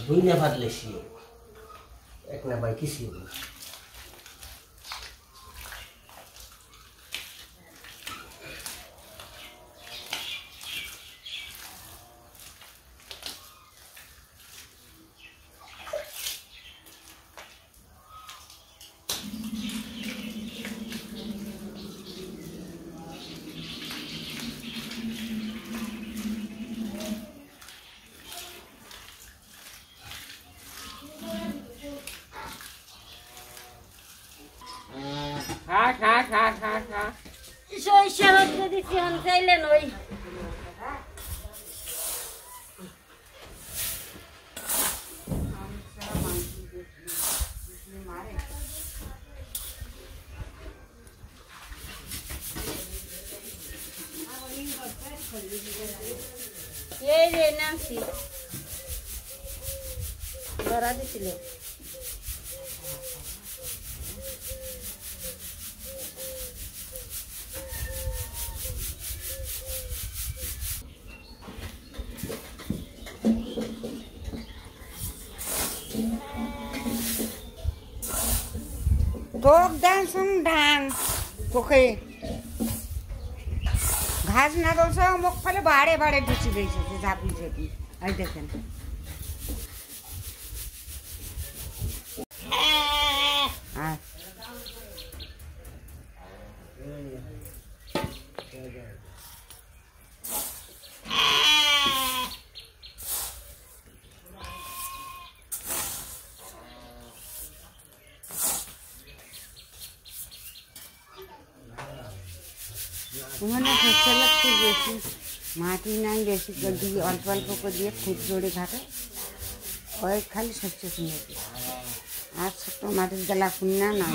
দুনিয়া ভাবলে শিও এক না ভাই কিছু খা সরিষা হচ্ছে দিচ্ছি চাইলেন ওই এই রে নামছি ধরা দিছিল তোক ডান শুন ডান তোকে ঘাস না দোষ মুখ ফলে বাড়ে বাড়ে ঢুকি দিয়েছে ঝাঁপি ঝাঁপি এই দেখেন ওখানে খরচা লাগছে বেশি মাটি নাই বেশি দিয়ে অল্প অল্প করে দিয়ে খুব জোরে ঘাটে ওই খালি শস্য শুনেছি আর ছোট মাটির গেলা শুননা না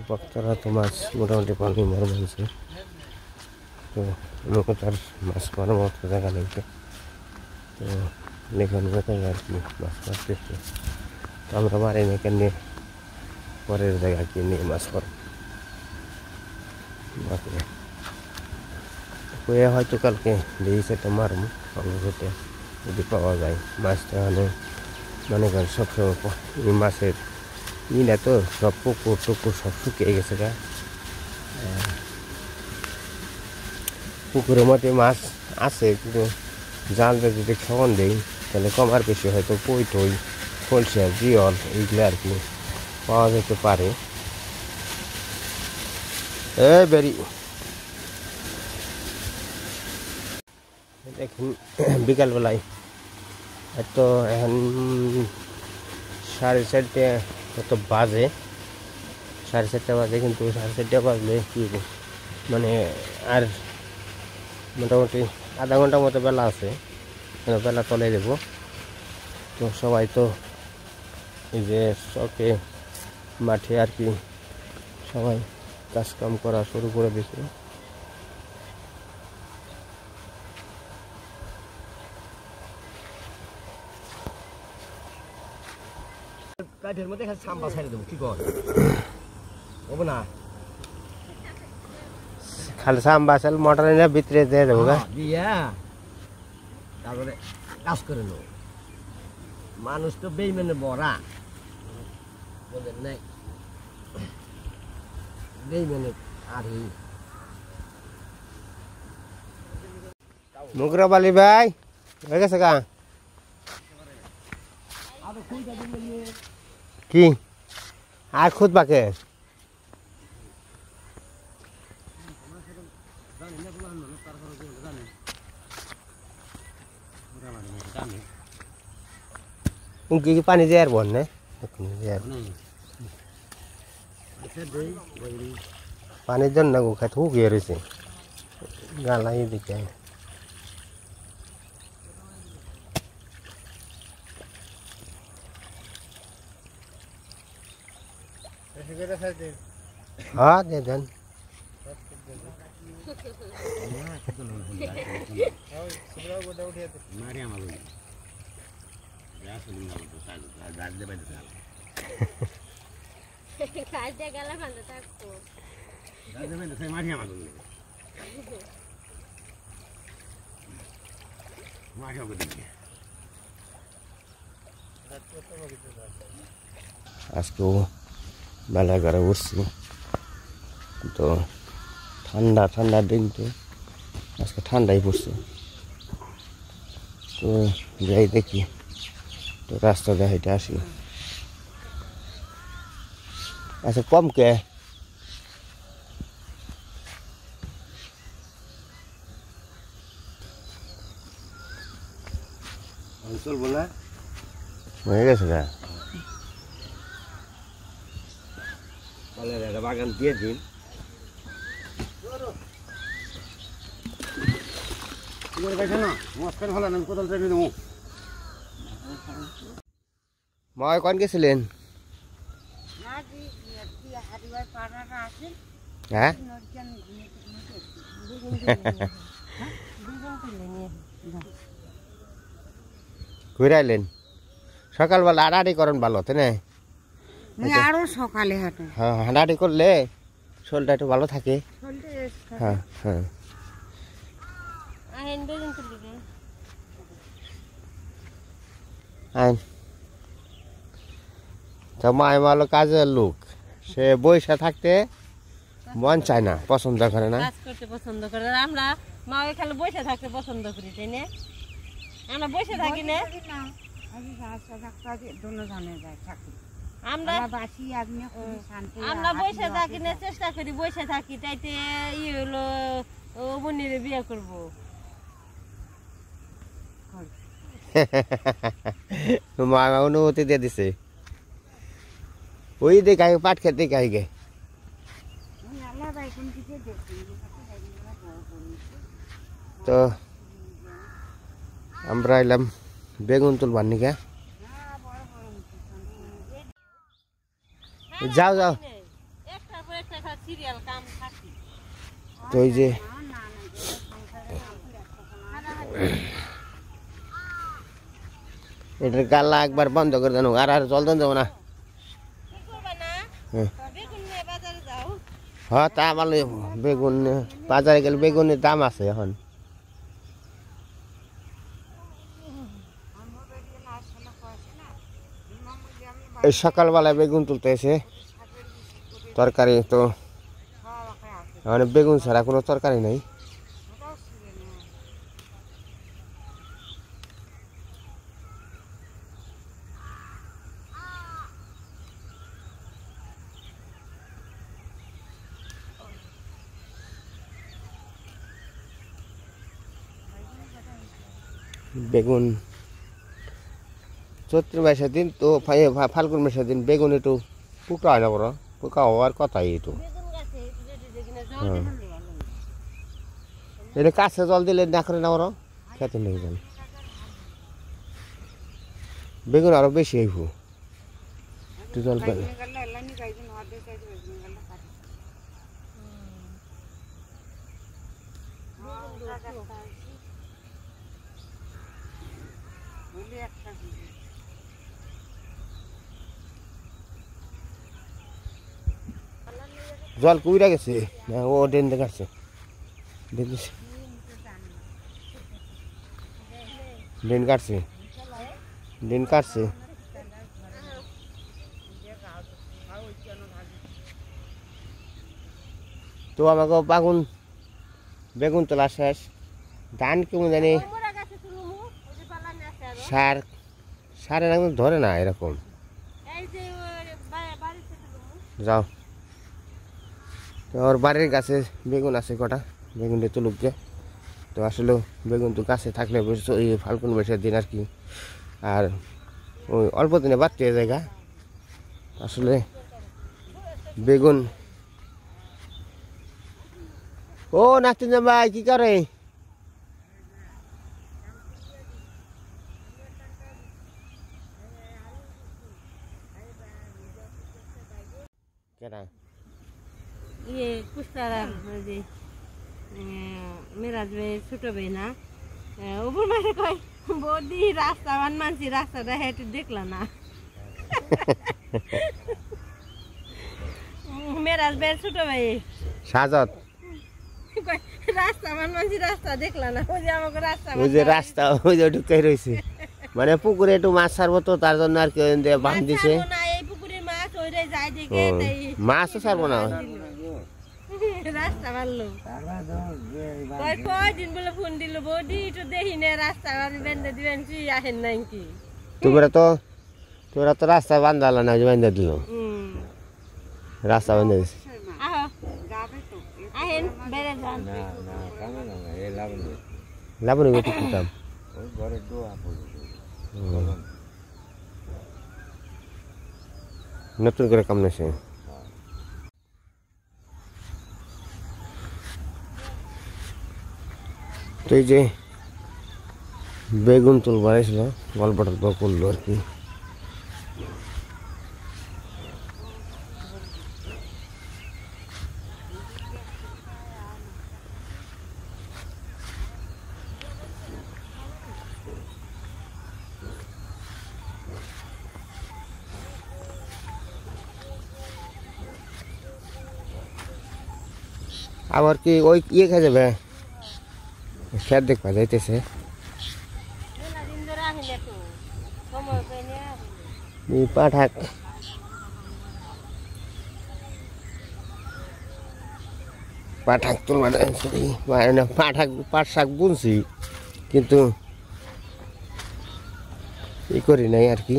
বক্তারা তো মাছ মোটামুটি পানি মার বলছে তো লোক তার মাছ মারার মতো জায়গা নেই তো লেখার মতো আর কি মাছ মারতেছে তো আমরা মারি না কেন পরের জায়গা কি নিয়ে মাছ মার হয়ে হয়তো কালকে দিয়েছে মারবো অল্পতে যদি পাওয়া যায় মাছটা মনে করেন সবসময় মাছের না তো সব পুকুর টুকুর সব শুকিয়ে গেছে গা পুকুরের মধ্যে মাছ আছে কিন্তু জালটা যদি খাওয়ান দেই তাহলে কম আর বেশি হয়তো পই টই কলসা জিয়ল এইগুলো আর কি পাওয়া যেতে পারে বেরি দেখুন বিকালবেলায় তো এখন 4:30 কত বাজে 4:30 বাজে কিন্তু 4:30 বাজলে কি মানে আর মোটামুটি আধা ঘন্টার মতো বেলা আছে বেলা চলে দেব তো সবাই তো এই যে চকে মাঠে আর কি সবাই কাজকাম করা শুরু করে দিয়েছে কাঠের মধ্যে সাম্বা ছাড়ে দেবো কি কর হবো না খালি সাম্বা চাল মোটরের ভিতরে দিয়ে দেবো দিয়া তারপরে কাজ করে নেব মানুষ তো বেইমানে বড়া বলেন নাই বেইমানে আর মুগরাবালি ভাই হয়ে গেছে গা কি আর খুদ বাকে উনকি কি পানি দেওয়ার বল না পানির জন্য গো খাত হুকিয়ে রয়েছে গালা এদিকে হ্যাঁ দে দেন কাজে গেলে ভালো থাকবো আজকেও বেলা করে উঠছি তো ঠান্ডা ঠান্ডার দিন তো আজকে ঠান্ডাই পড়ছে তো যাই দেখি তো রাস্তা দেখাইতে আসি আচ্ছা কম কে চলবো না হয়ে গেছে গা বাগান দিয়ে দিন মা কখন গেছিলেন হ্যাঁ ঘুরে আইলেন সকালবেলা হাঁটাহাঁটি করেন ভালো তাই না আরো সকালে হাঁটে হ্যাঁ হাঁটাহাঁটি করলে শরীরটা একটু ভালো থাকে হ্যাঁ হ্যাঁ আইন তো মায় ভালো কাজের লোক সে বইসা থাকতে মন চায় না পছন্দ করে না কাজ করতে পছন্দ করে আমরা মা ওই খালি বসে থাকতে পছন্দ করি তাই না আমরা বসে থাকি না আমরা আমরা বসে থাকি না চেষ্টা করি বসে থাকি তাইতে ইয়ে হলো ও বোনের বিয়ে করবো মা অনুমতি দিয়ে দিছে ওই দেখাই পাট খেতে খাই গে তো আমরা এলাম বেগুন তুলবার নিকে যাও যাও একটার পর একটা সিরিয়াল কাম থাকি তো ওই যে এটার গাল্লা একবার বন্ধ করে দেন আর আর জল দেন যাবো না হ্যাঁ তা ভালো বেগুন বাজারে গেলে বেগুনের দাম আছে এখন এই সকালবেলায় বেগুন তুলতে এসে তরকারি তো মানে বেগুন ছাড়া কোনো তরকারি নেই বেগুন চৈত্র মাসের দিন তো ফাল্গুন মাসের দিন বেগুন একটু পোকা হয় না বড় পোকা হওয়ার কথাই একটু এটা কাছে জল দিলে না করে না বড় খেতে নেই যান বেগুন আরো বেশি হইব একটু জল পেলে জল কুইরা গেছে না ও ডেন দেখাচ্ছে ডেন কাটছে ডেন কাটছে তো আমাকে বেগুন তোলা শেষ ধান কেমন জানি সার একদম ধরে না এরকম যাও ওর বাড়ির গাছে বেগুন আছে কটা বেগুনটা তুলুক গে। তো আসলে বেগুন তো গাছে থাকলে ওই ফাল্গুন বৈশাখের দিন আর কি, আর ওই অল্প দিনে বাড়তে জায়গা আসলে বেগুন। ও নাতিন ভাই কি করে? কেনা ইয়ে কুস্তারা যে মেরাজ ভাই ছোট ভাই না, উপর মাসে কয় বৌদি রাস্তা মানছি রাস্তাটা হেঁটে দেখলা না। মেরাজ ভাইয়ের ছোট ভাই সাজত কয় রাস্তা মানছি রাস্তা দেখলা না, ওই যে আমাকে রাস্তা ওই যে রাস্তা ওই যে ঢুকাই রয়েছে, মানে পুকুরে একটু মাছ ছাড়বো তো তার জন্য আর কি বাঁধ দিছে। না এই পুকুরের মাছ ওইটাই যায় দেখে তাই মাছও ছাড়বো না। রাস্তা মারলো কয়দিন বলে ফোন দিল বৌদি একটু দেখি না রাস্তা বেঁধে দিবেন কি আসেন নাই কি। তোরা তো রাস্তা বান্ধালো না, বান্ধা দিল রাস্তা বান্ধা দিছে। আহো আহেন বেড়ে যান। লাবণী বেটি কি কাম? নতুন করে কাম নেছে। তো এই যে বেগুন তুলবার এসেছিল, গল্প টল্প করলো আর কি। আবার কি ওই ইয়ে খেয়ে যাবে, খেত দেখবা যাইতেছে। পাঠাক পাঠাক তুলবা পাঠাক পাট শাক বুনছি কিন্তু ই করি নাই আর কি।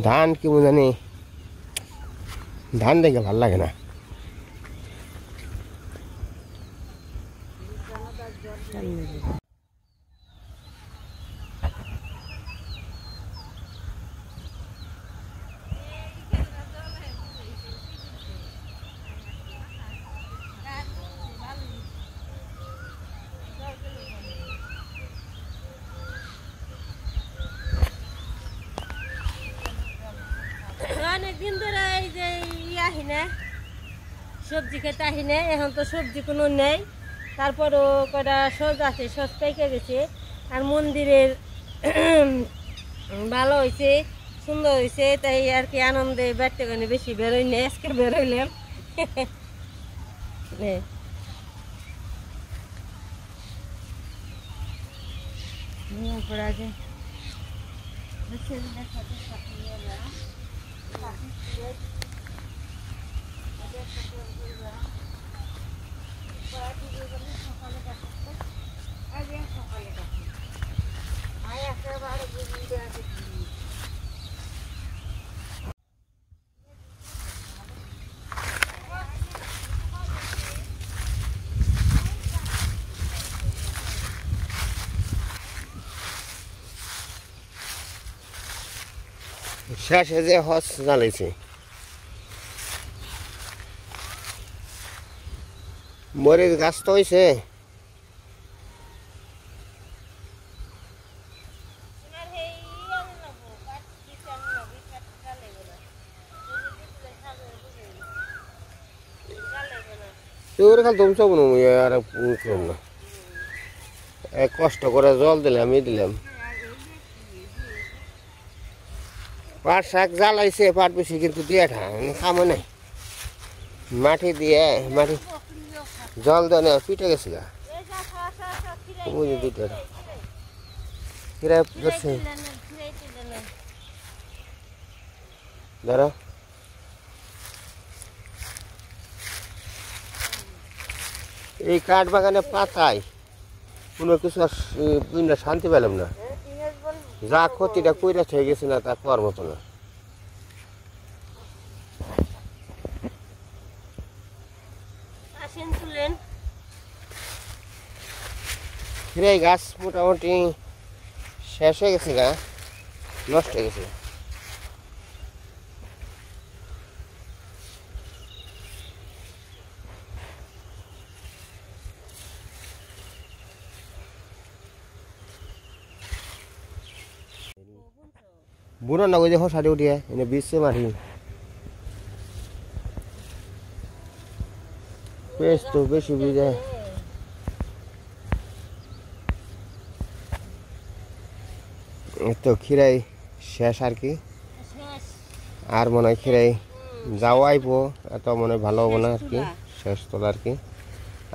ধান কি জানি ধান দেখে ভাল লাগে না। অনেকদিন ধরে এই যে আহিনে সবজি খেতে আহিনে, এখন তো সবজি কোনো নেই। তারপরও কটা সজ আছে, সজ পেকে গেছে। আর মন্দিরের ভালো হয়েছে, সুন্দর হয়েছে, তাই আর কি আনন্দে বেড়তে গেলে বেশি বেরোই না, আজকে বেরোইলাম। শেষে যে হস জ্বালাইছে, মরিচ গাছ তো হয়েছে। তোর খাল তুমি সব আর না, কষ্ট করে জল দিলাম দিলাম। পাট শাক জ্বালাইছে, পাট বেশি কিন্তু দিয়ে খামো নাই, মাটি দিয়ে মাটি জল দেওয়া পিঠে গেছে গা দুটো কিরা ধরছে। ধরো এই কাঠ বাগানে পাতায় কোনো কিছু আর শান্তি পেলাম না। যা ক্ষতিটা কইরা হয়ে গেছে না তা পাওয়ার মতো না। আসেন তুলেন। খিরাই গাছ মোটামুটি শেষ হয়ে গেছে গা, নষ্ট হয়ে গেছে। বুনো না ওই যে হসাড়ি উঠিয়ে এনে বিচে মারি বেশ তো বেশি বুঝে। তো খিরাই শেষ আর কি, আর মনে হয় খিরাই যাওয়া আইবো, এত মনে হয় ভালো হবো না আর কি, শেষ তোলা আর কি,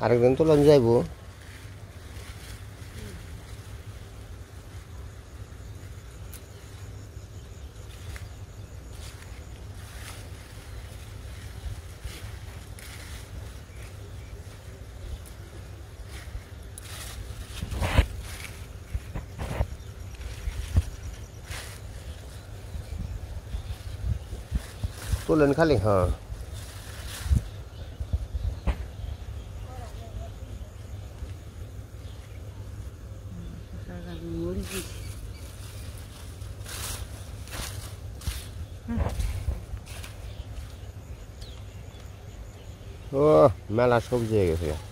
আরেকদিন তোলন যাইবো। তোলেন খালি, হ্যাঁ ও মেলা সবজি হয়ে গেছে।